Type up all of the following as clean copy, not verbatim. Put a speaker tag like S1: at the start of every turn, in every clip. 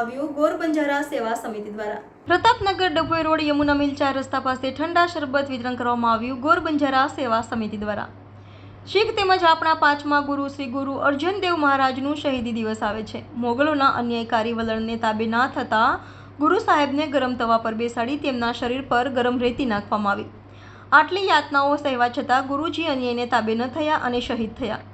S1: આવ્યું ગોર બંજારા સેવા સમિતિ દ્વારા।
S2: પ્રતાપનગર ડભોઈ રોડ યમુના મિલ 4 રસ્તા પાસે ઠંડા શરબત વિતરણ કરવામાં આવ્યું ગોર બંજારા સેવા સમિતિ દ્વારા। શીખ તેમજ આપણા પાંચમા ગુરુ શ્રી ગુરુ અર્જન દેવ મહારાજનું શહીદી દિવસ આવે છે। મોગલોના અન્યાયકારી વલણને તાબે ના થતા ગુરુ સાહેબને ગરમ તવા પર બેસાડી તેમના શરીર પર ગરમ રેતી નાખવામાં આવી। આટલી યાતનાઓ સહેવા છતાં ગુરુજી અન્યાયને તાબે ન થયા અને શહીદ થયા।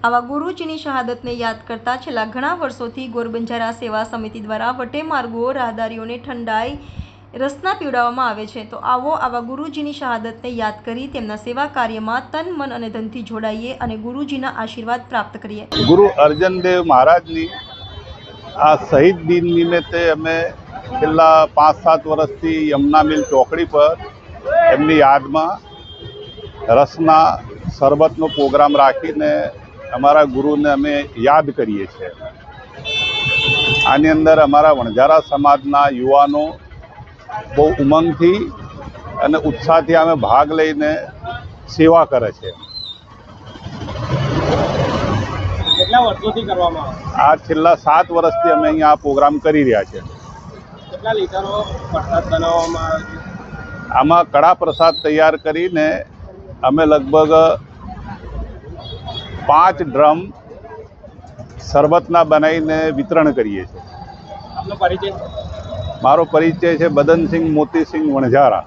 S2: આવા ગુરુજીની શહાદતને યાદ કરતા છેલ્લા ઘણા વર્ષોથી ગોર બંજારા સેવા સમિતિ દ્વારા વટે માર્ગો રાહદારીઓને ઠંડાઈ રસના પીવડાવવામાં આવે છે। તો આવો આવા ગુરુજીની શહાદતને યાદ કરી તેમના સેવા કાર્યમાં તન મન અને ધનથી જોડાઈએ અને ગુરુજીના આશીર્વાદ પ્રાપ્ત કરીએ।
S3: ગુરુ અર્જન દેવ મહારાજની આ શહીદ દિન નિમિત્તે અમે છેલ્લા 5-7 વર્ષથી યમુના મિલ ચોકડી પર એમની યાદમાં રસના શરબતનો પ્રોગ્રામ રાખીને અમારા ગુરુને અમે યાદ કરીએ છીએ। આની અંદર અમારા વણઝારા સમાજના યુવાનો બહુ ઉમંગથી અને ઉત્સાહથી અમે ભાગ લઈને સેવા કરે છે।
S4: કેટલા વર્ષોથી કરવામાં આવે?
S3: આ છેલ્લા 7 વર્ષથી અમે અહીંયા આ પ્રોગ્રામ કરી રહ્યા છીએ।
S4: કેટલા લીટરો પ્રસાદ બનાવવામાં આવે છે?
S3: આમાં કડા પ્રસાદ તૈયાર કરીને અમે લગભગ 5 ડ્રમ શરબતના બનાવીને વિતરણ કરીએ છીએ।
S4: આપનો પરિચય?
S3: મારો પરિચય છે બદનસિંહ મોતીસિંહ વણઝારા।